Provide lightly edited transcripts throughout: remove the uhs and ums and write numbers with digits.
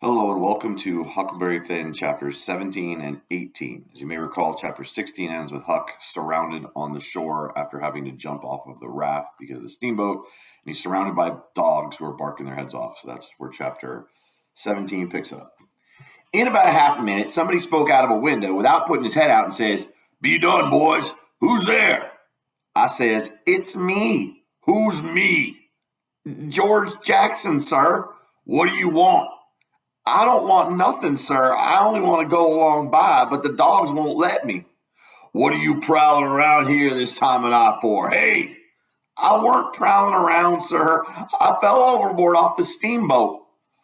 Hello and welcome to Huckleberry Finn chapters 17 and 18. As you may recall, chapter 16 ends with Huck surrounded on the shore after having to jump off of the raft because of the steamboat, and he's surrounded by dogs who are barking their heads off. So that's where chapter 17 picks up. In about a half a minute, somebody spoke out of a window without putting his head out and says, "Be done, boys. Who's there?" I says, "It's me." "Who's me?" "George Jackson, sir." "What do you want?" "I don't want nothing, sir. I only want to go along by, but the dogs won't let me." "What are you prowling around here this time of night for? Hey!" "I weren't prowling around, sir. I fell overboard off the steamboat."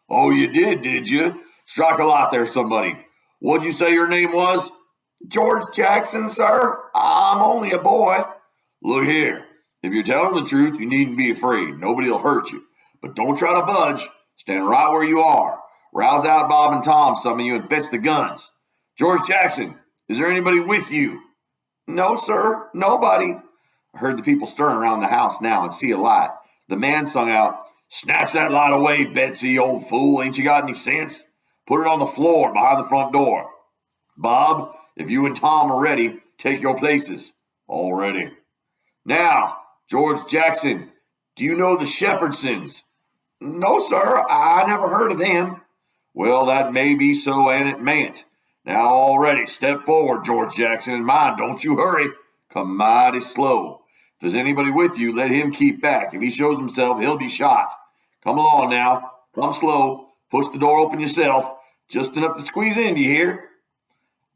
"Oh, you did you? Strike a light there, somebody. What'd you say your name was?" "George Jackson, sir. I'm only a boy." "Look here. If you're telling the truth, you needn't be afraid. Nobody'll hurt you. But don't try to budge. Stand right where you are. Rouse out Bob and Tom, some of you, and fetch the guns. George Jackson, is there anybody with you?" "No, sir, nobody." I heard the people stirring around the house now and see a light. The man sung out, "Snatch that light away, Betsy, old fool. Ain't you got any sense? Put it on the floor behind the front door. Bob, if you and Tom are ready, take your places." "All ready." "Now, George Jackson, do you know the Shepherdsons?" "No, sir, I never heard of them." "Well, that may be so, and it mayn't. Now, all ready. Step forward, George Jackson, and mind, don't you hurry. Come mighty slow. If there's anybody with you, let him keep back. If he shows himself, he'll be shot. Come along now. Come slow. Push the door open yourself. Just enough to squeeze in, do you hear?"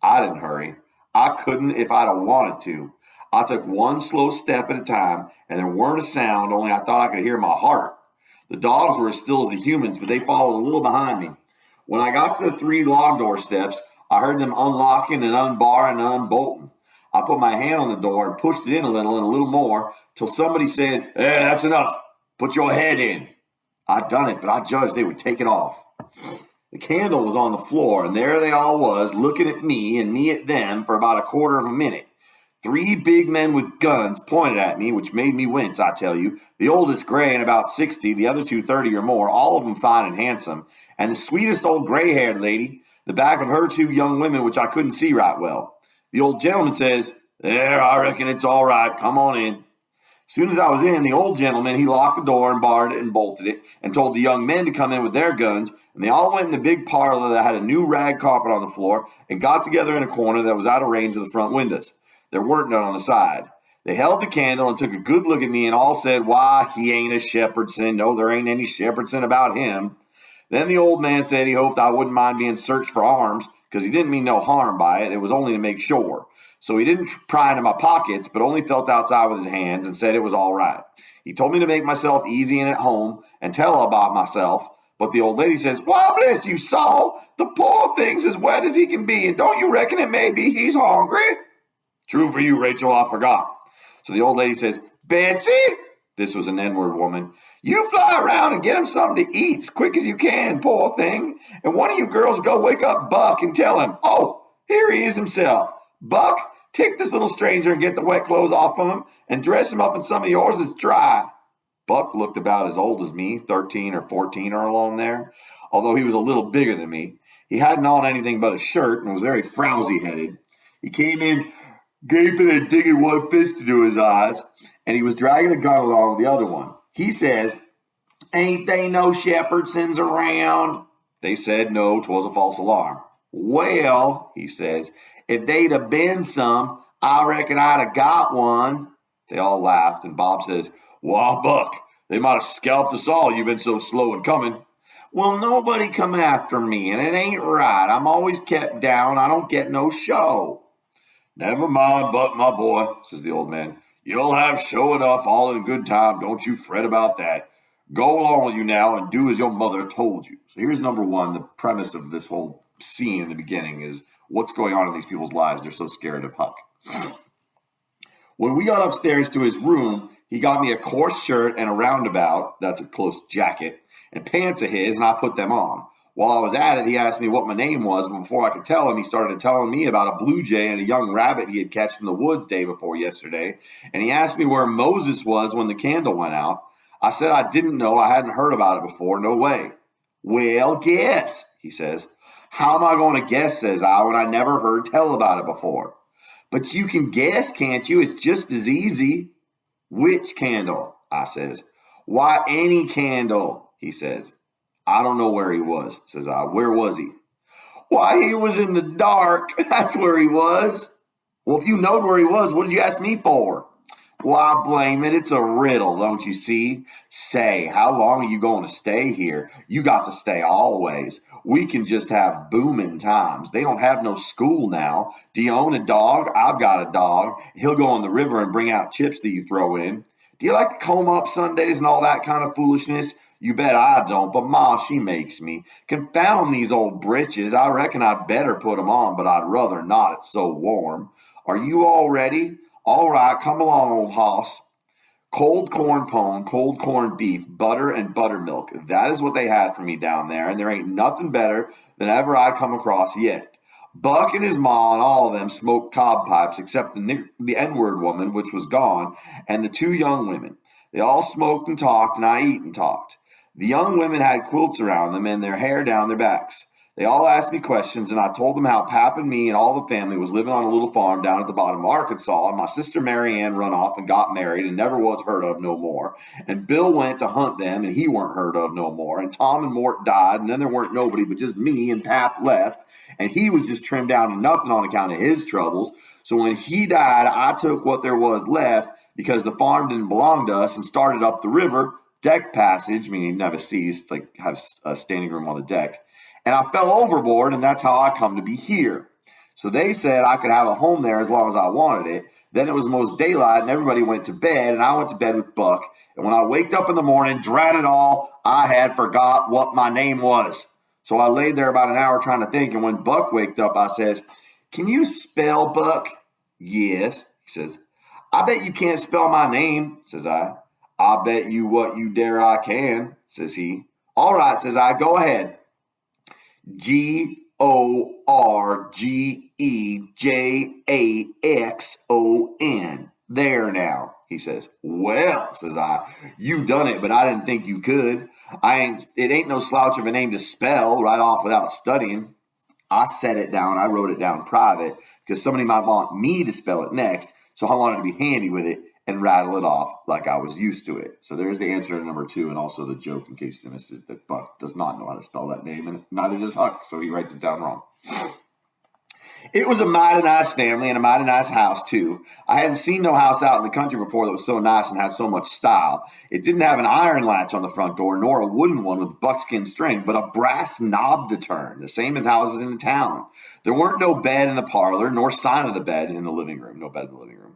I didn't hurry. I couldn't if I'd have wanted to. I took one slow step at a time, and there weren't a sound, only I thought I could hear my heart. The dogs were as still as the humans, but they followed a little behind me. When I got to the 3 log door steps, I heard them unlocking and unbarring and unbolting. I put my hand on the door and pushed it in a little and a little more till somebody said, that's enough. Put your head in." I'd done it, but I judged they would take it off. The candle was on the floor, and there they all was, looking at me and me at them for about a quarter of a minute. 3 big men with guns pointed at me, which made me wince, I tell you. The oldest gray and about 60, the other 2 30 or more, all of them fine and handsome. And the sweetest old gray-haired lady, the back of her 2 young women, which I couldn't see right well. The old gentleman says, "There, I reckon it's all right. Come on in." As soon as I was in, the old gentleman, he locked the door and barred it and bolted it and told the young men to come in with their guns, and they all went in the big parlor that had a new rag carpet on the floor and got together in a corner that was out of range of the front windows. There weren't none on the side. They held the candle and took a good look at me and all said, "Why, he ain't a Shepherdson. No, there ain't any Shepherdson about him." Then the old man said he hoped I wouldn't mind being searched for arms, because he didn't mean no harm by it. It was only to make sure. So he didn't pry into my pockets, but only felt outside with his hands and said it was all right. He told me to make myself easy and at home and tell about myself. But the old lady says, "Why, bless you, Saul, the poor thing's as wet as he can be, and don't you reckon it may be he's hungry?" "True for you, Rachel, I forgot." So the old lady says, "Betsy," this was an N-word woman, "you fly around and get him something to eat as quick as you can, poor thing. And one of you girls go wake up Buck and tell him, oh, here he is himself. Buck, take this little stranger and get the wet clothes off of him and dress him up in some of yours that's dry." Buck looked about as old as me, 13 or 14 or along there, although he was a little bigger than me. He hadn't on anything but a shirt and was very frowsy-headed. He came in gaping and digging one fist into his eyes, and he was dragging a gun along with the other one. He says, "Ain't they no Shepherdsons around?" They said no, 'twas a false alarm. "Well," he says, "if they'd have been some, I reckon I'd have got one." They all laughed, and Bob says, "Why, Buck, they might have scalped us all. You've been so slow in coming." "Well, nobody come after me, and it ain't right. I'm always kept down. I don't get no show." "Never mind, Buck, my boy," says the old man. "You'll have show enough all in good time. Don't you fret about that. Go along with you now and do as your mother told you." So here's number 1. The premise of this whole scene in the beginning is what's going on in these people's lives. They're so scared of Huck. When we got upstairs to his room, he got me a coarse shirt and a roundabout, that's a close jacket, and pants of his, and I put them on. While I was at it, he asked me what my name was, but before I could tell him, he started telling me about a blue jay and a young rabbit he had catched in the woods day before yesterday, and he asked me where Moses was when the candle went out. I said I didn't know, I hadn't heard about it before, no way. "Well, guess," he says. How am I going to guess, says I, when I never heard tell about it before? But you can guess, can't you? It's just as easy. Which candle? I says. Why, any candle, he says. I don't know where he was, says I. Where was he? Why, he was in the dark. That's where he was. Well, if you knowed where he was, what did you ask me for? Why, blame it. It's a riddle, don't you see? Say, how long are you going to stay here? You got to stay always. We can just have booming times. They don't have no school now. Do you own a dog? I've got a dog. He'll go in the river and bring out chips that you throw in. Do you like to comb up Sundays and all that kind of foolishness? You bet I don't, but Ma, she makes me. Confound these old breeches. I reckon I'd better put them on, but I'd rather not. It's so warm. Are you all ready? All right, come along, old hoss. Cold corn pone, cold corned beef, butter, and buttermilk. That is what they had for me down there, and there ain't nothing better than ever I'd come across yet. Buck and his ma and all of them smoked cob pipes, except the N-word woman, which was gone, and the two young women. They all smoked and talked, and I eat and talked. The young women had quilts around them and their hair down their backs. They all asked me questions, and I told them how Pap and me and all the family was living on a little farm down at the bottom of Arkansas, and my sister Mary Ann run off and got married and never was heard of no more. And Bill went to hunt them, and he weren't heard of no more. And Tom and Mort died, and then there weren't nobody but just me, and Pap left, and he was just trimmed down to nothing on account of his troubles. So when he died, I took what there was left because the farm didn't belong to us and started up the river, deck passage, meaning you didn't have a seat, like have a standing room on the deck. And I fell overboard, and that's how I come to be here. So they said I could have a home there as long as I wanted it. Then it was almost daylight, and everybody went to bed, and I went to bed with Buck. And when I waked up in the morning, drat it all, I had forgot what my name was. So I laid there about an hour trying to think, and when Buck waked up, I says, "Can you spell, Buck?" "Yes," he says. "I bet you can't spell my name," says I. "I bet you what you dare I can," says he. "All right," says I, "go ahead." Gorgejaxon. There now, he says. "Well," says I, "you done it, but I didn't think you could. It ain't no slouch of a name to spell right off without studying." I set it down. I wrote it down private because somebody might want me to spell it next. So I wanted to be handy with it and rattle it off like I was used to it. So there's the answer to number 2, and also the joke, in case you missed it, that Buck does not know how to spell that name, and neither does Huck, so he writes it down wrong. It was a mighty nice family and a mighty nice house, too. I hadn't seen no house out in the country before that was so nice and had so much style. It didn't have an iron latch on the front door, nor a wooden one with buckskin string, but a brass knob to turn, the same as houses in the town. There weren't no bed in the parlor, nor sign of the bed in the living room. No bed in the living room.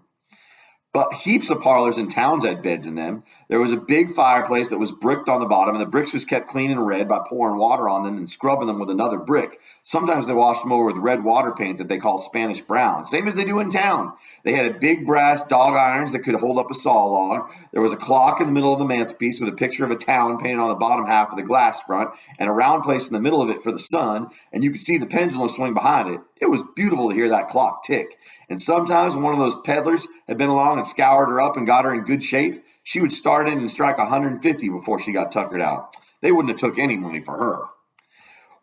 But heaps of parlors in towns had beds in them. There was a big fireplace that was bricked on the bottom, and the bricks was kept clean and red by pouring water on them and scrubbing them with another brick. Sometimes they washed them over with red water paint that they call Spanish brown, same as they do in town. They had a big brass dog irons that could hold up a saw log. There was a clock in the middle of the mantelpiece with a picture of a town painted on the bottom half of the glass front and a round place in the middle of it for the sun, and you could see the pendulum swing behind it. It was beautiful to hear that clock tick. And sometimes when one of those peddlers had been along and scoured her up and got her in good shape, she would start in and strike 150 before she got tuckered out. They wouldn't have took any money for her.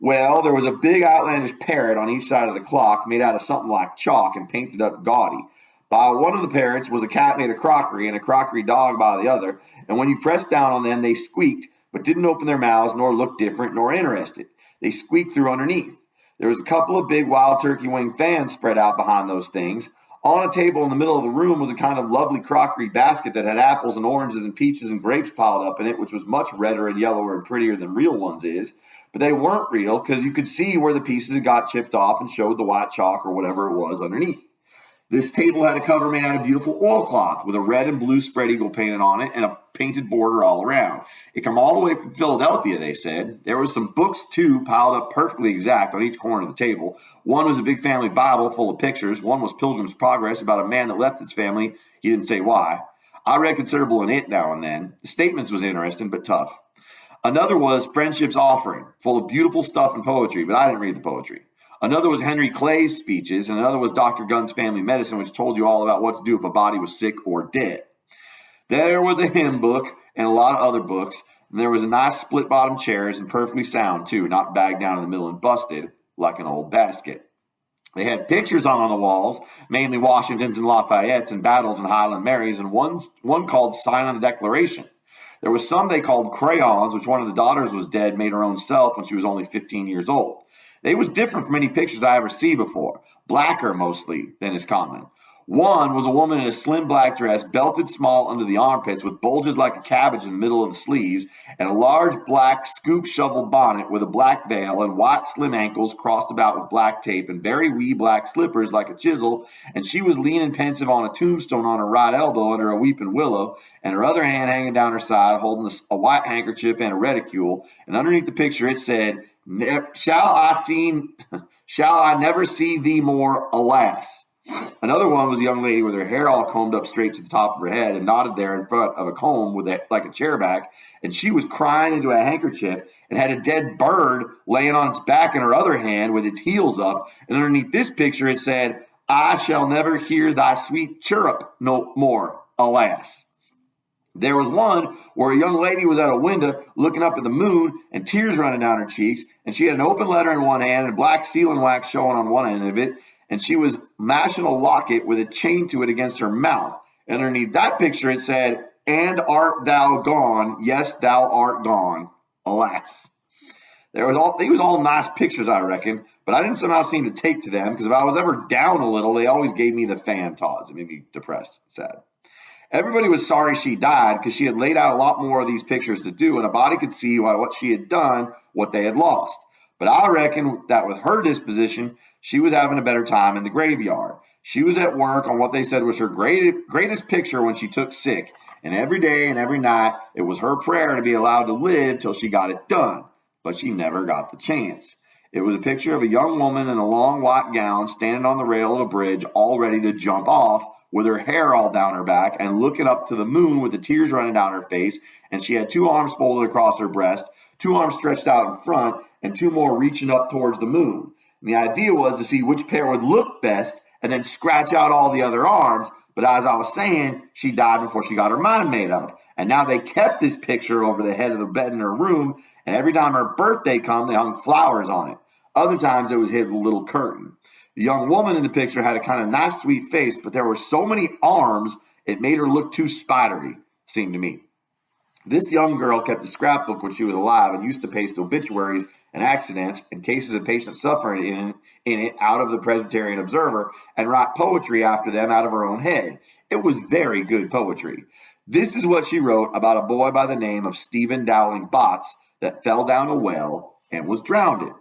Well, there was a big outlandish parrot on each side of the clock made out of something like chalk and painted up gaudy. By one of the parrots was a cat made of crockery and a crockery dog by the other, and when you pressed down on them, they squeaked, but didn't open their mouths nor look different nor interested. They squeaked through underneath. There was a couple of big wild turkey wing fans spread out behind those things. On a table in the middle of the room was a kind of lovely crockery basket that had apples and oranges and peaches and grapes piled up in it, which was much redder and yellower and prettier than real ones is. But they weren't real because you could see where the pieces had got chipped off and showed the white chalk or whatever it was underneath. This table had a cover made out of beautiful oilcloth with a red and blue spread eagle painted on it and a painted border all around. It came all the way from Philadelphia, they said. There were some books, too, piled up perfectly exact on each corner of the table. One was a big family Bible full of pictures. One was Pilgrim's Progress about a man that left his family. He didn't say why. I read considerable in it now and then. The statements was interesting but tough. Another was Friendship's Offering, full of beautiful stuff and poetry, but I didn't read the poetry. Another was Henry Clay's speeches, and another was Dr. Gunn's Family Medicine, which told you all about what to do if a body was sick or dead. There was a hymn book and a lot of other books. And there was a nice split-bottom chairs and perfectly sound, too, not bagged down in the middle and busted like an old basket. They had pictures on the walls, mainly Washingtons and Lafayettes and battles and Highland Marys, and one called Sign on the Declaration. There was some they called crayons, which one of the daughters was dead, made her own self when she was only 15 years old. They was different from any pictures I ever see before, blacker mostly than is common. One was a woman in a slim black dress, belted small under the armpits with bulges like a cabbage in the middle of the sleeves, and a large black scoop shovel bonnet with a black veil and white slim ankles crossed about with black tape and very wee black slippers like a chisel, and she was leaning pensive on a tombstone on her right elbow under a weeping willow, and her other hand hanging down her side holding a white handkerchief and a reticule, and underneath the picture it said, shall I never see thee more, alas. Another one was a young lady with her hair all combed up straight to the top of her head and knotted there in front of a comb with it like a chair back, and she was crying into a handkerchief and had a dead bird laying on its back in her other hand with its heels up, and underneath this picture it said, I shall never hear thy sweet chirrup no more, alas. There was one where a young lady was at a window looking up at the moon and tears running down her cheeks, and she had an open letter in one hand and black sealing wax showing on one end of it, and she was mashing a locket with a chain to it against her mouth. And underneath that picture it said, and art thou gone? Yes, thou art gone, alas. They was all nice pictures, I reckon, but I didn't somehow seem to take to them because if I was ever down a little, they always gave me the fan toss. It made me depressed, sad. Everybody was sorry she died because she had laid out a lot more of these pictures to do, and a body could see why what she had done, what they had lost. But I reckon that with her disposition, she was having a better time in the graveyard. She was at work on what they said was her greatest picture when she took sick, and every day and every night it was her prayer to be allowed to live till she got it done, but she never got the chance. It was a picture of a young woman in a long white gown standing on the rail of a bridge all ready to jump off, with her hair all down her back and looking up to the moon with the tears running down her face, and she had two arms folded across her breast, two arms stretched out in front, and two more reaching up towards the moon. And the idea was to see which pair would look best and then scratch out all the other arms, but as I was saying, she died before she got her mind made up. And now they kept this picture over the head of the bed in her room, and every time her birthday come, they hung flowers on it. Other times it was hid with a little curtain. The young woman in the picture had a kind of nice, sweet face, but there were so many arms, it made her look too spidery, seemed to me. This young girl kept a scrapbook when she was alive and used to paste obituaries and accidents and cases of patient suffering in it out of the Presbyterian Observer and write poetry after them out of her own head. It was very good poetry. This is what she wrote about a boy by the name of Stephen Dowling Botts that fell down a well and was drowned.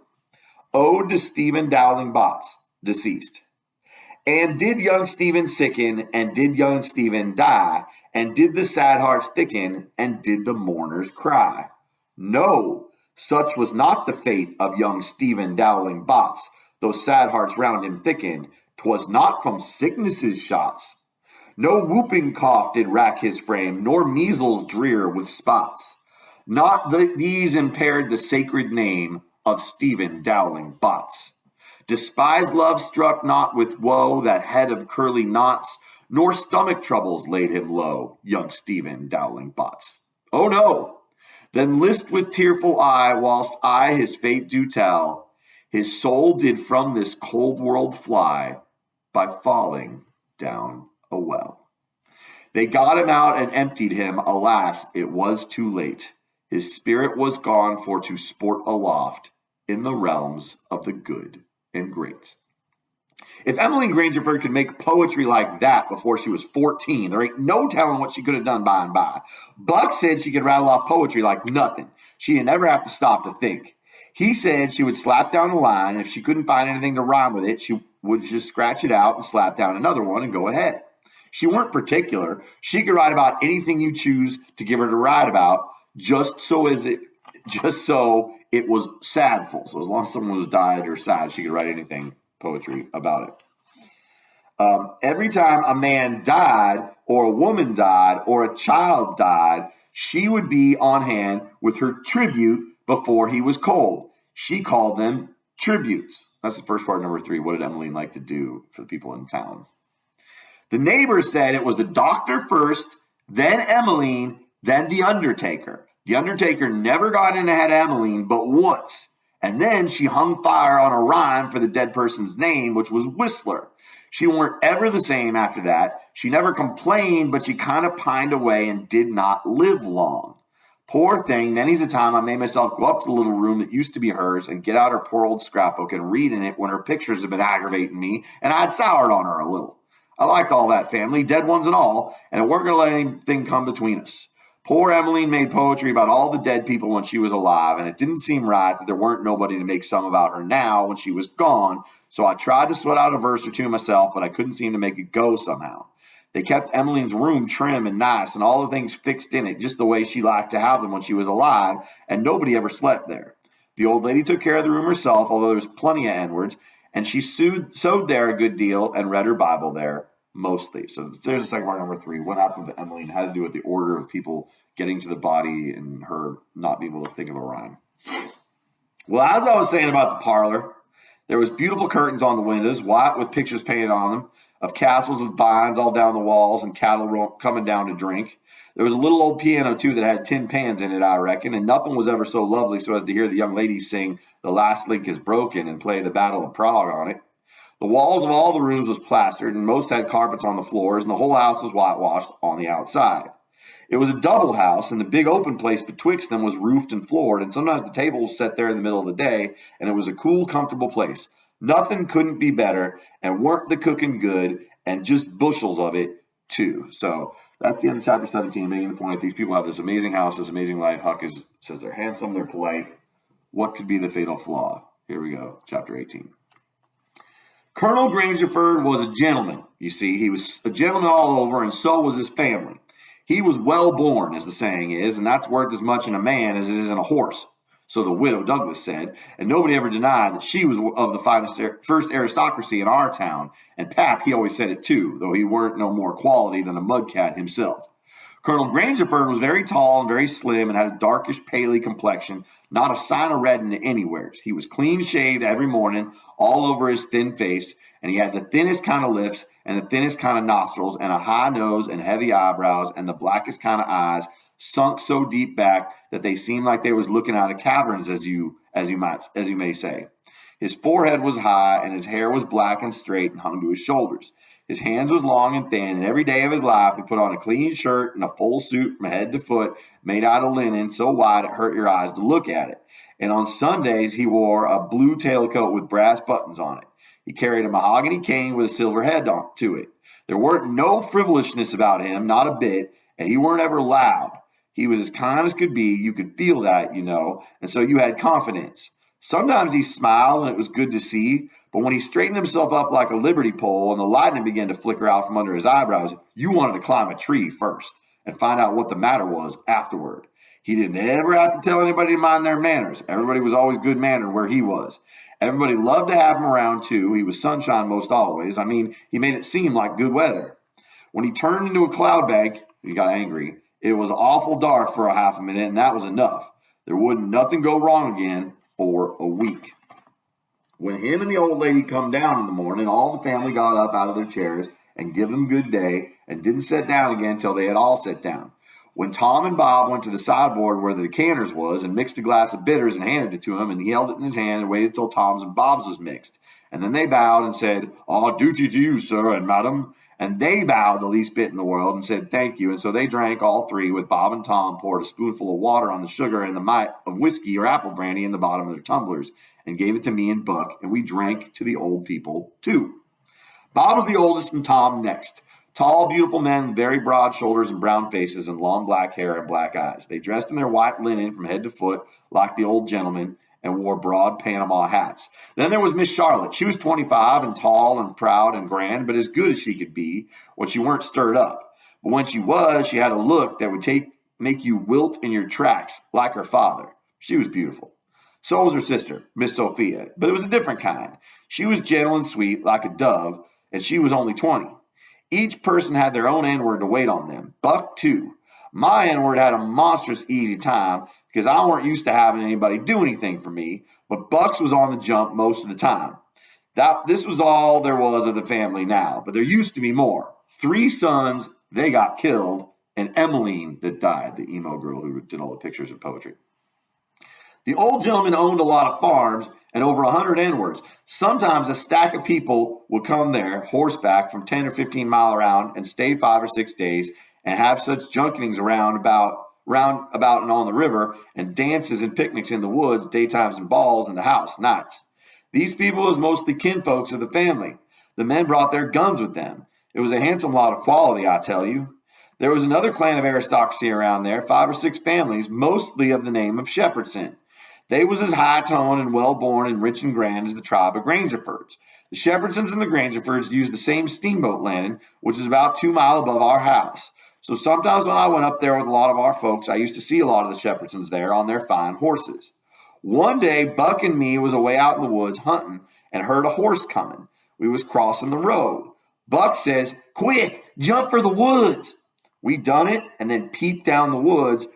Ode to Stephen Dowling Botts, deceased. And did young Stephen sicken, and did young Stephen die, and did the sad hearts thicken, and did the mourners cry? No, such was not the fate of young Stephen Dowling Botts, though sad hearts round him thickened. 'Twas not from sickness's shots. No whooping cough did rack his frame, nor measles drear with spots. Not these impaired the sacred name of Stephen Dowling Botts. Despised love struck not with woe that head of curly knots, nor stomach troubles laid him low, young Stephen Dowling Botts. Oh no! Then list with tearful eye, whilst I his fate do tell, his soul did from this cold world fly by falling down a well. They got him out and emptied him, alas, it was too late. His spirit was gone for to sport aloft in the realms of the good and great. If Emmeline Grangerford could make poetry like that before she was 14, there ain't no telling what she could have done by and by. Buck said she could rattle off poetry like nothing. She'd never have to stop to think. He said she would slap down a line, and if she couldn't find anything to rhyme with it, she would just scratch it out and slap down another one and go ahead. She weren't particular. She could write about anything you choose to give her to write about, just so it was sadful. So as long as someone was died or sad, she could write anything poetry about it. Every time a man died or a woman died or a child died, she would be on hand with her tribute before he was cold. She called them tributes. That's the first part, number 3. What did Emmeline like to do for the people in town? The neighbors said it was the doctor first, then Emmeline, then the undertaker. The Undertaker never got in ahead of Emmeline but once, and then she hung fire on a rhyme for the dead person's name, which was Whistler. She weren't ever the same after that. She never complained, but she kind of pined away and did not live long. Poor thing, many's the time I made myself go up to the little room that used to be hers and get out her poor old scrapbook and read in it when her pictures had been aggravating me and I'd soured on her a little. I liked all that family, dead ones and all, and it weren't going to let anything come between us. Poor Emmeline made poetry about all the dead people when she was alive, and it didn't seem right that there weren't nobody to make some about her now when she was gone, so I tried to sweat out a verse or two myself, but I couldn't seem to make it go somehow. They kept Emmeline's room trim and nice and all the things fixed in it just the way she liked to have them when she was alive, and nobody ever slept there. The old lady took care of the room herself, although there was plenty of N-words, and she sewed there a good deal and read her Bible there, mostly. So there's the second part, number 3. What happened to Emmeline has to do with the order of people getting to the body and her not being able to think of a rhyme. Well, as I was saying about the parlor, there was beautiful curtains on the windows, white with pictures painted on them, of castles of vines all down the walls and cattle coming down to drink. There was a little old piano, too, that had tin pans in it, I reckon, and nothing was ever so lovely so as to hear the young ladies sing The Last Link is Broken and play the Battle of Prague on it. The walls of all the rooms was plastered, and most had carpets on the floors, and the whole house was whitewashed on the outside. It was a double house, and the big open place betwixt them was roofed and floored, and sometimes the table was set there in the middle of the day, and it was a cool, comfortable place. Nothing couldn't be better, and weren't the cooking good, and just bushels of it, too. So that's the end of chapter 17, making the point that these people have this amazing house, this amazing life. Huck says they're handsome, they're polite. What could be the fatal flaw? Here we go, chapter 18. Colonel Grangerford was a gentleman, you see. He was a gentleman all over, and so was his family. He was well born, as the saying is, and that's worth as much in a man as it is in a horse. So the widow Douglas said, and nobody ever denied that she was of the first aristocracy in our town, and Pap, he always said it too, though he weren't no more quality than a mudcat himself. Colonel Grangerford was very tall and very slim and had a darkish, paley complexion, not a sign of red anywheres. He was clean-shaved every morning, all over his thin face, and he had the thinnest kind of lips and the thinnest kind of nostrils and a high nose and heavy eyebrows and the blackest kind of eyes, sunk so deep back that they seemed like they was looking out of caverns, as you may say. His forehead was high, and his hair was black and straight and hung to his shoulders. His hands was long and thin, and every day of his life he put on a clean shirt and a full suit from head to foot, made out of linen so wide it hurt your eyes to look at it. And on Sundays he wore a blue tailcoat with brass buttons on it. He carried a mahogany cane with a silver head to it. There weren't no frivolousness about him, not a bit, and he weren't ever loud. He was as kind as could be. You could feel that, and so you had confidence. Sometimes he smiled, and it was good to see, but when he straightened himself up like a liberty pole and the lightning began to flicker out from under his eyebrows, you wanted to climb a tree first and find out what the matter was afterward. He didn't ever have to tell anybody to mind their manners. Everybody was always good-mannered where he was. Everybody loved to have him around, too. He was sunshine most always. He made it seem like good weather. When he turned into a cloud bank, he got angry. It was awful dark for a half a minute, and that was enough. There wouldn't nothing go wrong again for a week. When him and the old lady come down in the morning, all the family got up out of their chairs and give them good day and didn't sit down again till they had all sat down. When Tom and Bob went to the sideboard where the decanters was and mixed a glass of bitters and handed it to him, and he held it in his hand and waited till Tom's and Bob's was mixed. And then they bowed and said, "All duty to you, sir and madam." And they bowed the least bit in the world and said thank you. And so they drank, all three, with Bob and Tom poured a spoonful of water on the sugar and the mite of whiskey or apple brandy in the bottom of their tumblers and gave it to me and Buck, and we drank to the old people, too. Bob was the oldest and Tom next. Tall, beautiful men with very broad shoulders and brown faces and long black hair and black eyes. They dressed in their white linen from head to foot like the old gentleman and wore broad Panama hats. Then there was Miss Charlotte. She was 25 and tall and proud and grand, but as good as she could be when she weren't stirred up. But when she was, she had a look that would make you wilt in your tracks like her father. She was beautiful. So was her sister, Miss Sophia, but it was a different kind. She was gentle and sweet like a dove, and she was only 20. Each person had their own N-word to wait on them. Buck, too. My N-word had a monstrous easy time because I weren't used to having anybody do anything for me, but Buck's was on the jump most of the time. This was all there was of the family now, but there used to be more. 3 sons, they got killed, and Emmeline that died, the emo girl who did all the pictures and poetry. The old gentleman owned a lot of farms and over 100 N-words. Sometimes a stack of people would come there horseback from 10 or 15 mile around and stay 5 or 6 days and have such junketings round about and on the river and dances and picnics in the woods, daytimes and balls in the house, nights. These people was mostly kinfolks of the family. The men brought their guns with them. It was a handsome lot of quality, I tell you. There was another clan of aristocracy around there, 5 or 6 families, mostly of the name of Shepherdson. They was as high-toned and well-born and rich and grand as the tribe of Grangerfords. The Shepherdsons and the Grangerfords used the same steamboat landing, which is about 2 miles above our house. So sometimes when I went up there with a lot of our folks, I used to see a lot of the Shepherdsons there on their fine horses. One day, Buck and me was away out in the woods hunting and heard a horse coming. We was crossing the road. Buck says, "Quick, jump for the woods." We done it and then peeped down the woods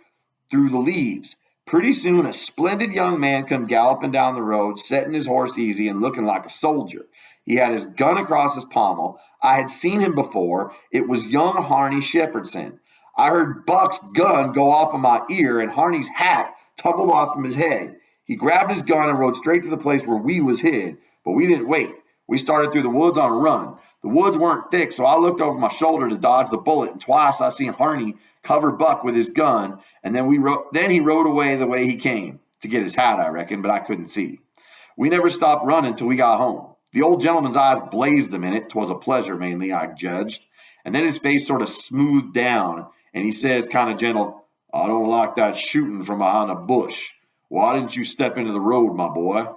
through the leaves. Pretty soon, a splendid young man come galloping down the road, setting his horse easy and looking like a soldier. He had his gun across his pommel. I had seen him before. It was young Harney Shepherdson. I heard Buck's gun go off in my ear, and Harney's hat tumbled off from his head. He grabbed his gun and rode straight to the place where we was hid, but we didn't wait. We started through the woods on a run. The woods weren't thick, so I looked over my shoulder to dodge the bullet, and twice I seen Harney cover Buck with his gun, and then he rode away the way he came, to get his hat, I reckon, but I couldn't see. We never stopped running till we got home. The old gentleman's eyes blazed a minute. 'Twas a pleasure, mainly, I judged. And then his face sort of smoothed down, and he says, kind of gentle, "I don't like that shooting from behind a bush. Why didn't you step into the road, my boy?"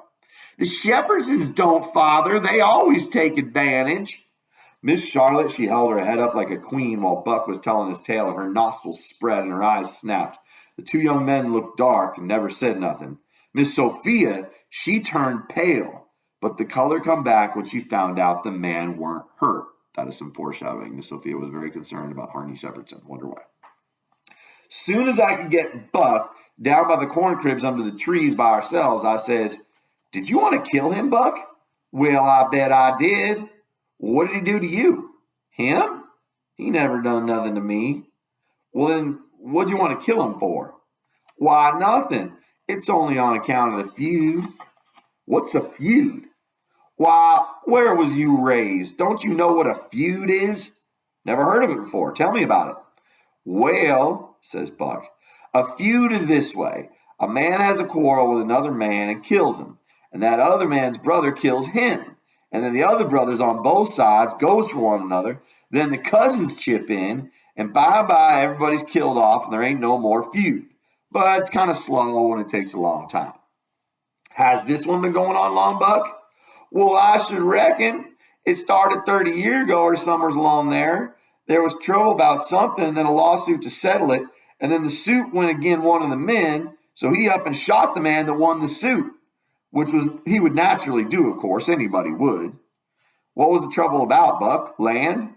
"The Shepherdsons don't, Father. They always take advantage." Miss Charlotte, she held her head up like a queen while Buck was telling his tale, and her nostrils spread and her eyes snapped. The 2 young men looked dark and never said nothing. Miss Sophia, she turned pale, but the color come back when she found out the man weren't hurt. That is some foreshadowing. Miss Sophia was very concerned about Harney Shepherdson. Wonder why. Soon as I could get Buck down by the corn cribs under the trees by ourselves, I says, "Did you want to kill him, Buck?" "Well, I bet I did." "What did he do to you?" "Him? He never done nothing to me." "Well, then, what'd you want to kill him for?" "Why, nothing. It's only on account of the feud." "What's a feud?" "Why, where was you raised? Don't you know what a feud is?" "Never heard of it before. Tell me about it." "Well," says Buck, "a feud is this way. A man has a quarrel with another man and kills him, and that other man's brother kills him. And then the other brothers on both sides goes for one another. Then the cousins chip in, and by and by everybody's killed off and there ain't no more feud. But it's kind of slow and it takes a long time." "Has this one been going on long, Buck?" "Well, I should reckon. It started 30 years ago or somewheres along there. There was trouble about something, then a lawsuit to settle it, and then the suit went again one of the men, so he up and shot the man that won the suit. Which was he would naturally do, of course. Anybody would." "What was the trouble about, Buck? Land?"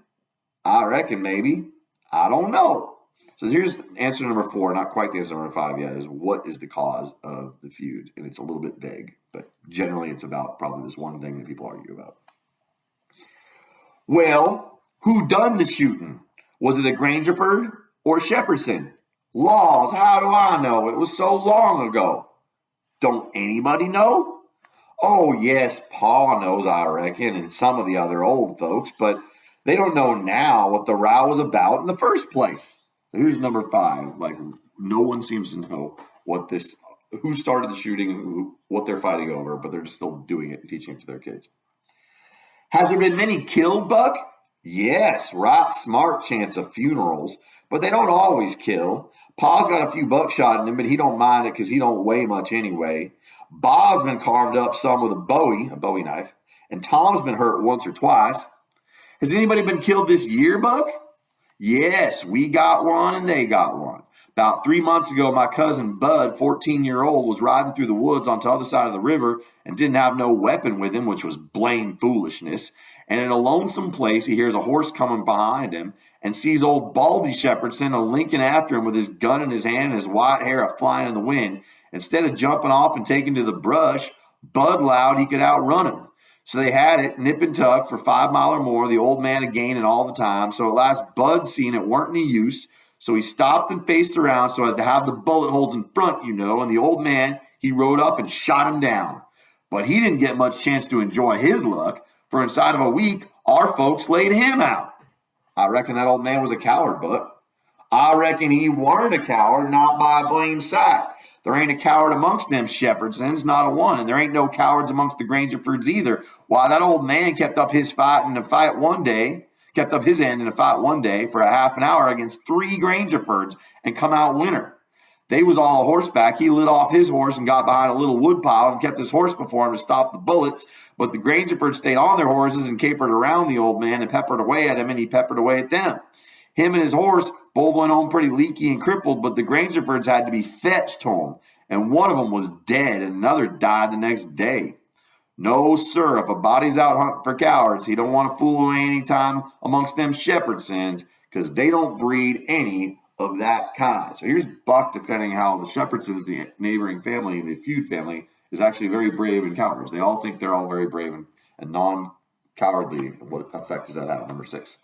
"I reckon maybe. I don't know." So here's answer number 4, not quite the answer number 5 yet, is what is the cause of the feud? And it's a little bit vague, but generally it's about probably this one thing that people argue about. "Well, who done the shooting? Was it a Grangerford or Shepherdson?" "Laws, how do I know? It was so long ago." "Don't anybody know?" "Oh, yes, Pa knows, I reckon, and some of the other old folks, but they don't know now what the row was about in the first place." Here's number 5. Like, no one seems to know who started the shooting, what they're fighting over, but they're still doing it and teaching it to their kids. "Has there been many killed, Buck?" "Yes, right smart chance of funerals, but they don't always kill. Pa's got a few buckshot in him, but he don't mind it because he don't weigh much anyway. Bob's been carved up some with a Bowie knife, and Tom's been hurt once or twice." "Has anybody been killed this year, Buck?" "Yes, we got one and they got one. About 3 months ago, my cousin Bud, 14-year-old, was riding through the woods on the other side of the river and didn't have no weapon with him, which was blame foolishness. And in a lonesome place, he hears a horse coming behind him and sees old Baldy Shepherdson a linking after him with his gun in his hand and his white hair a flying in the wind. Instead of jumping off and taking to the brush, Bud allowed he could outrun him. So they had it nip and tuck for 5 miles or more, the old man again and all the time. So at last Bud seen it weren't any use, So he stopped and faced around so as to have the bullet holes in front, and the old man, he rode up and shot him down. But he didn't get much chance to enjoy his luck, for inside of a week, our folks laid him out. I reckon that old man was a coward, but I reckon he weren't a coward, not by a blame sight. There ain't a coward amongst them Shepherdsons, not a one, and there ain't no cowards amongst the Grangerfords either. Why, that old man kept up his end in a fight one day for a half an hour against 3 Grangerfords and come out winner. They was all horseback. He lit off his horse and got behind a little woodpile and kept his horse before him to stop the bullets. But the Grangerfords stayed on their horses and capered around the old man and peppered away at him, and he peppered away at them. Him and his horse both went home pretty leaky and crippled, but the Grangerfords had to be fetched home, and one of them was dead and another died the next day. No, sir, if a body's out hunting for cowards, he don't want to fool away any time amongst them Shepherdsons, because they don't breed any of that kind. So here's Buck defending how the Shepherdsons, the neighboring family, the feud family, is actually very brave and cowards. They all think they're all very brave and non-cowardly. What effect does that have? Number 6.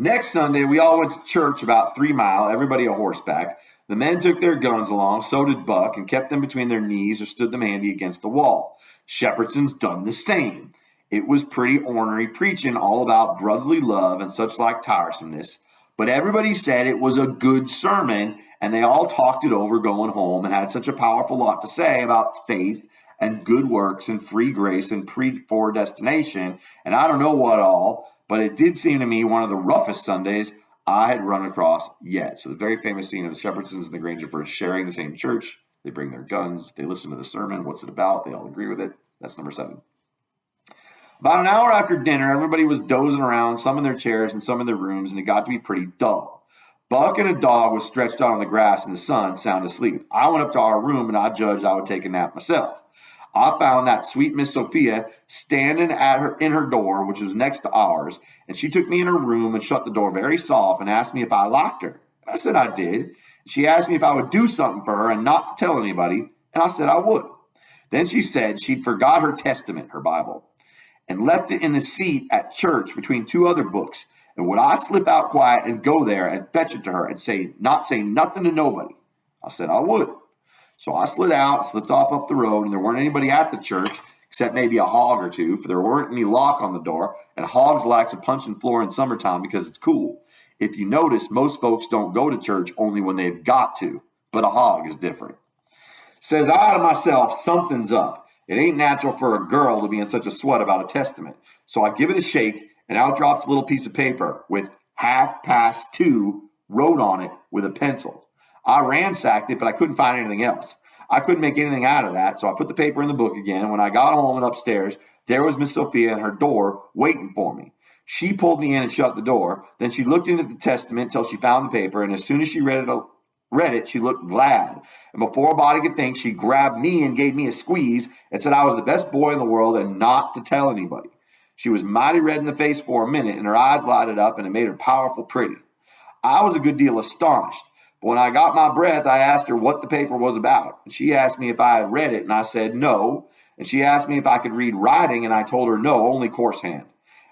Next Sunday, we all went to church about 3 miles, everybody a horseback. The men took their guns along, so did Buck, and kept them between their knees or stood them handy against the wall. Shepherdson's done the same. It was pretty ornery preaching all about brotherly love and such like tiresomeness, but everybody said it was a good sermon, and they all talked it over going home and had such a powerful lot to say about faith and good works and free grace and predestination, and I don't know what all, but it did seem to me one of the roughest Sundays I had run across yet. So the very famous scene of the Shepherdsons and the Grangerfords sharing the same church. They bring their guns. They listen to the sermon. What's it about? They all agree with it. That's number 7. About an hour after dinner, everybody was dozing around, some in their chairs and some in their rooms, and it got to be pretty dull. Buck and a dog was stretched out on the grass in the sun, sound asleep. I went up to our room, and I judged I would take a nap myself. I found that sweet Miss Sophia standing in her door, which was next to ours, and she took me in her room and shut the door very soft and asked me if I liked her. I said I did. She asked me if I would do something for her and not to tell anybody, and I said I would. Then she said she'd forgot her Testament, her Bible, and left it in the seat at church between 2 other books. And would I slip out quiet and go there and fetch it to her and not say nothing to nobody? I said I would. So I slid out, slipped off up the road, and there weren't anybody at the church except maybe a hog or two, for there weren't any lock on the door, and hogs likes a punching floor in summertime because it's cool. If you notice, most folks don't go to church only when they've got to, but a hog is different. Says I to myself, something's up. It ain't natural for a girl to be in such a sweat about a testament. So I give it a shake, and out drops a little piece of paper with 2:30 wrote on it with a pencil. I ransacked it, but I couldn't find anything else. I couldn't make anything out of that, so I put the paper in the book again. When I got home and upstairs, there was Miss Sophia at her door waiting for me. She pulled me in and shut the door. Then she looked into the Testament till she found the paper, and as soon as she read it, she looked glad. And before a body could think, she grabbed me and gave me a squeeze and said I was the best boy in the world and not to tell anybody. She was mighty red in the face for a minute, and her eyes lighted up, and it made her powerful pretty. I was a good deal astonished. But when I got my breath, I asked her what the paper was about. And she asked me if I had read it, and I said no. And she asked me if I could read writing, and I told her no, only coarse hand.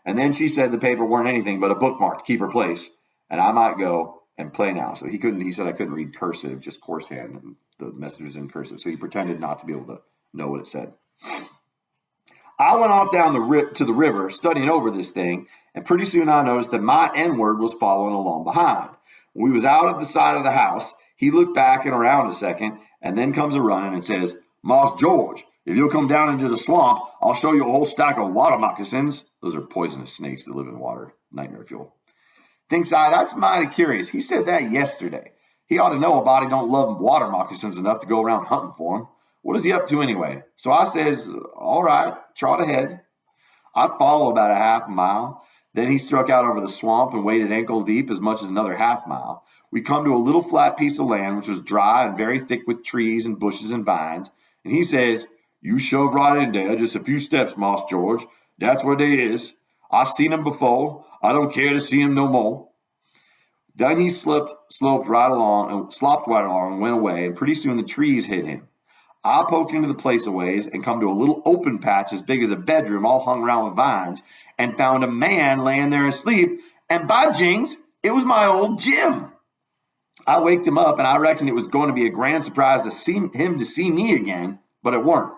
And then she said the paper weren't anything but a bookmark to keep her place, and I might go and play now. So he said I couldn't read cursive, just coarse hand, and the message was in cursive. So he pretended not to be able to know what it said. I went off down to the river, studying over this thing, and pretty soon I noticed that my N-word was following along behind. When we was out at the side of the house, he looked back and around a second, and then comes a-running and says, Moss George, if you'll come down into the swamp, I'll show you a whole stack of water moccasins. Those are poisonous snakes that live in water. Nightmare fuel. Thinks I, that's mighty curious. He said that yesterday. He ought to know a body don't love water moccasins enough to go around hunting for them. What is he up to anyway? So I says, all right, trot ahead. I followed about a half mile. Then he struck out over the swamp and waded ankle deep as much as another half mile. We come to a little flat piece of land, which was dry and very thick with trees and bushes and vines. And he says, you shove right in there, just a few steps, Moss George. That's where they is. I seen him before. I don't care to see him no more. Then he slopped right along and went away, and pretty soon the trees hid him. I poked into the place a ways and come to a little open patch as big as a bedroom, all hung around with vines, and found a man laying there asleep, and by jings, It was my old Jim. I waked him up, and I reckoned it was going to be a grand surprise to see me again, but it weren't.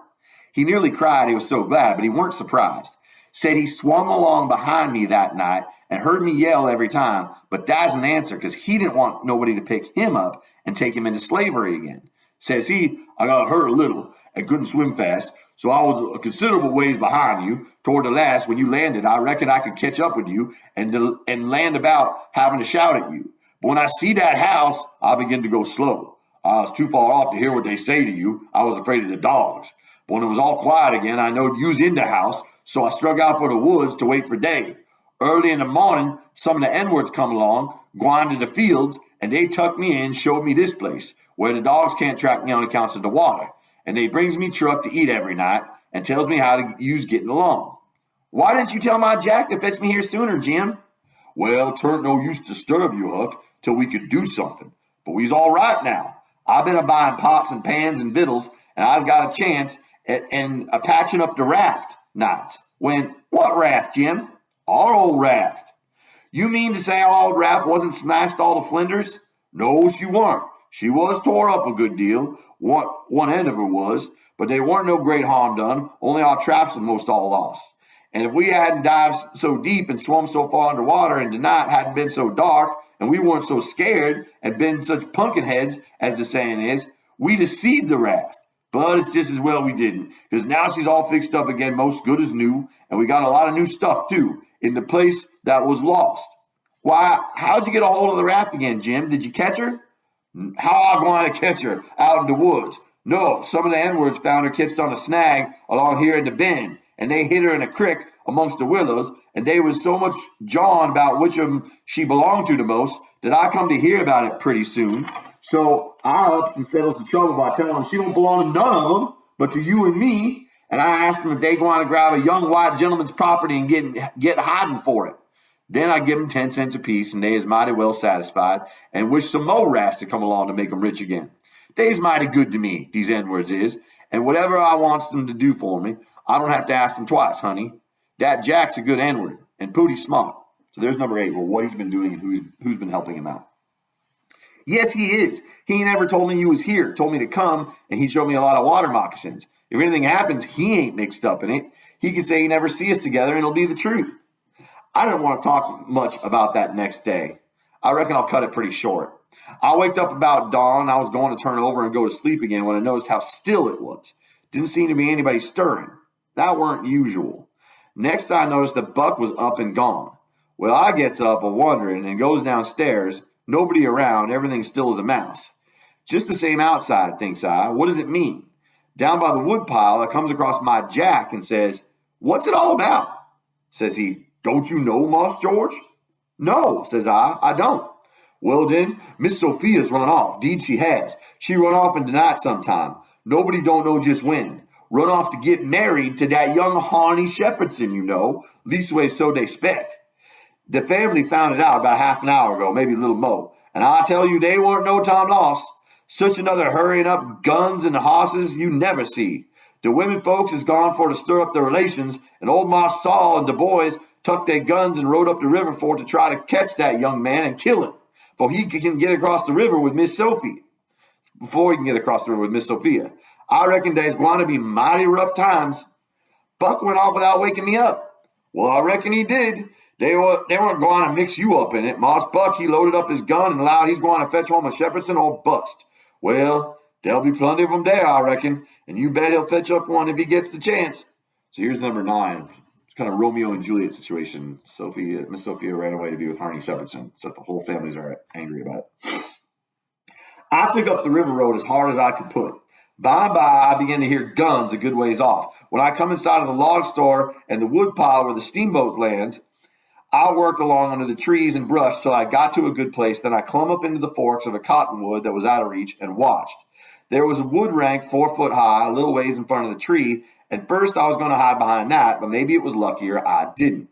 He nearly cried. He was so glad, but he weren't surprised. Said he swum along behind me that night and heard me yell every time, but doesn't answer because he didn't want nobody to pick him up and take him into slavery again. Says he, I got hurt a little and couldn't swim fast, so I was a considerable ways behind you. Toward the last, when you landed, I reckoned I could catch up with you and land about having to shout at you. But when I see that house, I begin to go slow. I was too far off to hear what they say to you. I was afraid of the dogs. But when it was all quiet again, I knowed you was in the house, so I struck out for the woods to wait for day. Early in the morning, some of the N-words come along, gone to the fields, and they tucked me in, showed me this place, where the dogs can't track me on account of the water. And they brings me truck to eat every night and tells me how to use getting along. Why didn't you tell my Jack to fetch me here sooner, Jim? Well, 'tweren't no use to disturb you, Huck, till we could do something. But we's all right now. I've been a-buying pots and pans and victuals, and I's got a chance and a-patching up the raft nights. When, what raft, Jim? Our old raft. You mean to say our old raft wasn't smashed all to flinders? No, she weren't. She was tore up a good deal. One end of her was, but there weren't no great harm done. Only our traps was most all lost. And if we hadn't dived so deep and swum so far underwater and the night hadn't been so dark and we weren't so scared and been such pumpkin heads, as the saying is, we'd have seed the raft. But it's just as well we didn't, because now she's all fixed up again, most good as new, and we got a lot of new stuff, too, in the place that was lost. Why, how'd you get a hold of the raft again, Jim? Did you catch her? How I going to catch her out in the woods? No, some of the N-words found her catched on a snag along here in the bend, and they hid her in a crick amongst the willows, and they was so much jawing about which of them she belonged to the most that I come to hear about it pretty soon. So I ups and settles the trouble by telling them she don't belong to none of them, but to you and me. And I asked them if they going to grab a young white gentleman's property and get hiding for it. Then I give them 10 cents apiece, and they is mighty well satisfied and wish some more rafts to come along to make them rich again. They is mighty good to me, these N-words is, and whatever I wants them to do for me, I don't have to ask them twice, honey. That Jack's a good N-word and pooty smart. So there's number 8. Well, what he's been doing and who's been helping him out. Yes, he is. He never told me you was here. Told me to come, and he showed me a lot of water moccasins. If anything happens, he ain't mixed up in it. He could say he never see us together, and it'll be the truth. I didn't want to talk much about that next day. I reckon I'll cut it pretty short. I waked up about dawn. I was going to turn over and go to sleep again when I noticed how still it was. Didn't seem to be anybody stirring. That weren't usual. Next, I noticed that Buck was up and gone. Well, I gets up a-wondering and goes downstairs. Nobody around. Everything still as a mouse. Just the same outside, thinks I. What does it mean? Down by the wood pile, I comes across my Jack and says, "What's it all about?" Says he, "Don't you know, Moss George?" "No," says I don't. "Well then, Miss Sophia's run off. Deed she has. She run off in the night sometime. Nobody don't know just when. Run off to get married to that young Harney Shepherdson, you know. Leastways so they spec. The family found it out about half an hour ago, maybe a little more. And I tell you, they weren't no time lost. Such another hurrying up guns and hosses you never see. The women folks is gone for to stir up their relations, and old Moss Saul and the boys tucked their guns and rode up the river for to try to catch that young man and kill him, for he can get across the river with Miss Sophie. Before he can get across the river with Miss Sophia. I reckon there's going to be mighty rough times. Buck went off without waking me up. Well, I reckon he did. They weren't going to mix you up in it. Moss Buck, he loaded up his gun and allowed he's going to fetch home a Shepherdson or bust. Well, there'll be plenty of them there, I reckon, and you bet he'll fetch up one if he gets the chance. So here's number 9. It's kind of Romeo and Juliet situation. Miss Sophia ran away to be with Harney Shepherdson, so the whole families are angry about it. I took up the river road as hard as I could put. By and by, I began to hear guns a good ways off. When I come inside of the log store and the wood pile where the steamboat lands, I worked along under the trees and brush till I got to a good place. Then I clumb up into the forks of a cottonwood that was out of reach and watched. There was a wood rank 4 foot high, a little ways in front of the tree, and first I was going to hide behind that, but maybe it was luckier I didn't.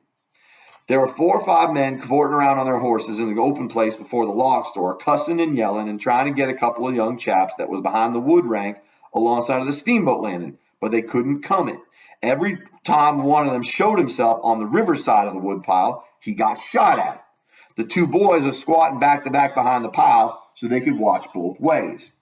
There were 4 or 5 men cavorting around on their horses in the open place before the log store, cussing and yelling and trying to get a couple of young chaps that was behind the wood rank alongside of the steamboat landing, but they couldn't come it. Every time one of them showed himself on the riverside of the woodpile, he got shot at. The two boys were squatting back to back behind the pile so they could watch both ways.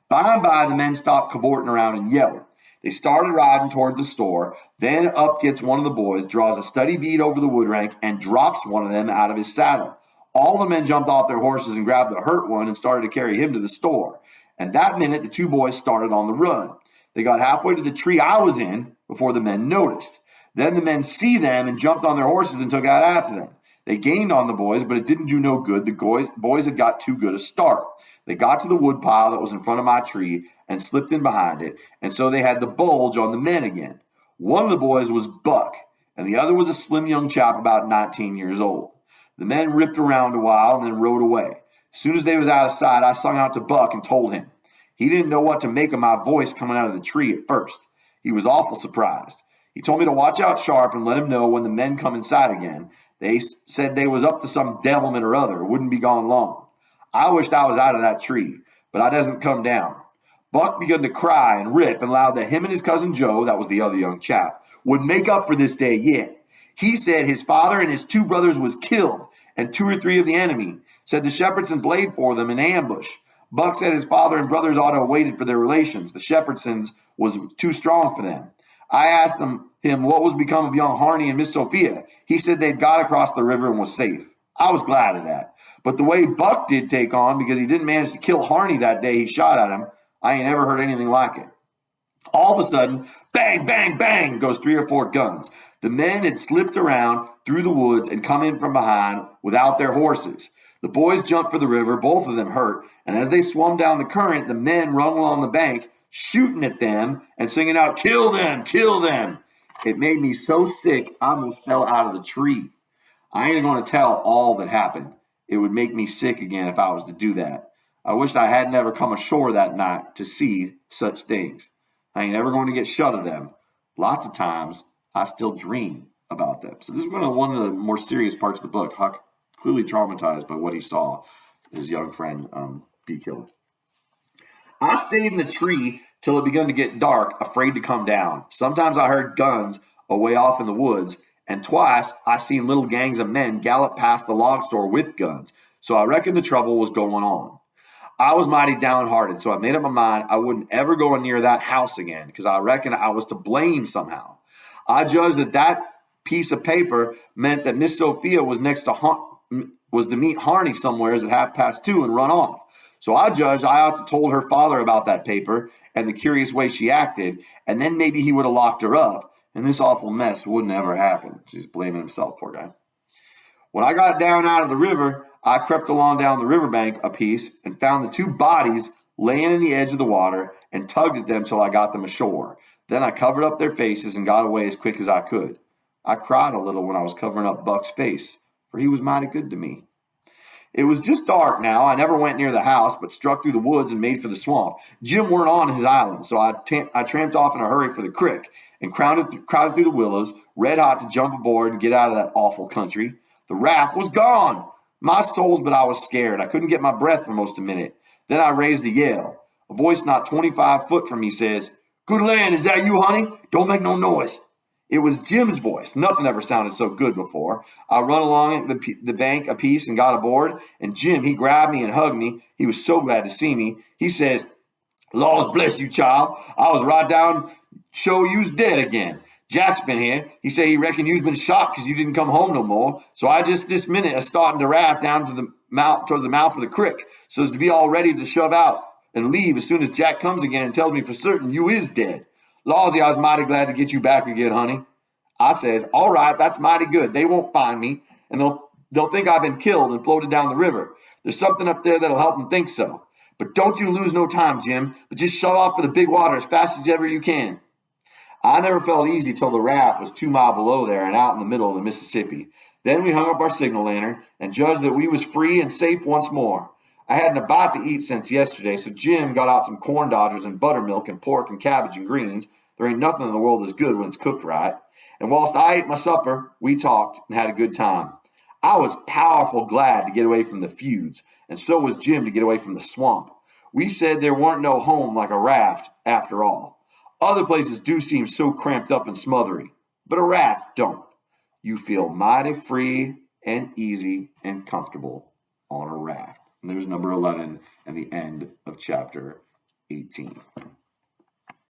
By and by, the men stopped cavorting around and yelling. They started riding toward the store. Then up gets one of the boys, draws a steady bead over the wood rank, and drops one of them out of his saddle. All the men jumped off their horses and grabbed the hurt one and started to carry him to the store. And that minute, the two boys started on the run. They got halfway to the tree I was in before the men noticed. Then the men see them and jumped on their horses and took out after them. They gained on the boys, but it didn't do no good. The boys had got too good a start. They got to the wood pile that was in front of my tree and slipped in behind it, and so they had the bulge on the men again. One of the boys was Buck, and the other was a slim young chap about 19 years old. The men ripped around a while and then rode away. As soon as they was out of sight, I sung out to Buck and told him. He didn't know what to make of my voice coming out of the tree at first. He was awful surprised. He told me to watch out sharp and let him know when the men come inside again. They said they was up to some devilment or other, wouldn't be gone long. I wished I was out of that tree, but I doesn't come down. Buck began to cry and rip and allowed that him and his cousin Joe, that was the other young chap, would make up for this day yet. He said his father and his two brothers was killed, and 2 or 3 of the enemy. Said the Shepherdsons laid for them in ambush. Buck said his father and brothers ought to have waited for their relations. The Shepherdsons was too strong for them. I asked him what was become of young Harney and Miss Sophia. He said they'd got across the river and was safe. I was glad of that. But the way Buck did take on, because he didn't manage to kill Harney that day he shot at him, I ain't ever heard anything like it. All of a sudden, bang, bang, bang, goes 3 or 4 guns. The men had slipped around through the woods and come in from behind without their horses. The boys jumped for the river, both of them hurt, and as they swum down the current, the men run along the bank, shooting at them and singing out, "Kill them, kill them." It made me so sick, I almost fell out of the tree. I ain't going to tell all that happened. It would make me sick again if I was to do that. I wished I hadn't ever come ashore that night to see such things. I ain't ever going to get shut of them. Lots of times, I still dream about them. So this is one of the more serious parts of the book. Huck, clearly traumatized by what he saw his young friend be killed. I stayed in the tree till it began to get dark, afraid to come down. Sometimes I heard guns away off in the woods, and twice I seen little gangs of men gallop past the log store with guns. So I reckoned the trouble was going on. I was mighty downhearted, so I made up my mind I wouldn't ever go near that house again because I reckoned I was to blame somehow. I judged that piece of paper meant that Miss Sophia was to meet Harney somewheres at 2:30 and run off. So I judged I ought to told her father about that paper and the curious way she acted, and then maybe he would have locked her up, and this awful mess wouldn't ever happen. She's blaming himself, poor guy. When I got down out of the river, I crept along down the riverbank a piece and found the 2 bodies laying in the edge of the water and tugged at them till I got them ashore. Then I covered up their faces and got away as quick as I could. I cried a little when I was covering up Buck's face, for he was mighty good to me. It was just dark now. I never went near the house, but struck through the woods and made for the swamp. Jim weren't on his island, so I tramped off in a hurry for the creek and crowded through the willows, red hot to jump aboard and get out of that awful country. The raft was gone. My souls, but I was scared. I couldn't get my breath for most a minute. Then I raised a yell. A voice not 25 foot from me says, "Good land, is that you, honey? Don't make no noise." It was Jim's voice. Nothing ever sounded so good before. I run along the bank a piece and got aboard, and Jim, he grabbed me and hugged me. He was so glad to see me. He says, "Laws bless you, child. I was right down, show you's dead again. Jack's been here. He say he reckon you's been shot because you didn't come home no more. So I just this minute starting to raft down to the mouth towards the mouth of the creek, so as to be all ready to shove out and leave as soon as Jack comes again and tells me for certain you is dead. Lawsy, I was mighty glad to get you back again, honey." I says, "All right, that's mighty good. They won't find me, and they'll think I've been killed and floated down the river. There's something up there that'll help them think so. But don't you lose no time, Jim, but just shove off for the big water as fast as ever you can." I never felt easy till the raft was 2 miles below there and out in the middle of the Mississippi. Then we hung up our signal lantern and judged that we was free and safe once more. I hadn't a bite to eat since yesterday, so Jim got out some corn dodgers and buttermilk and pork and cabbage and greens. There ain't nothing in the world as good when it's cooked right. And whilst I ate my supper, we talked and had a good time. I was powerful glad to get away from the feuds, and so was Jim to get away from the swamp. We said there weren't no home like a raft after all. Other places do seem so cramped up and smothery, but a raft don't. You feel mighty free and easy and comfortable on a raft. And there's number 11 and the end of chapter 18.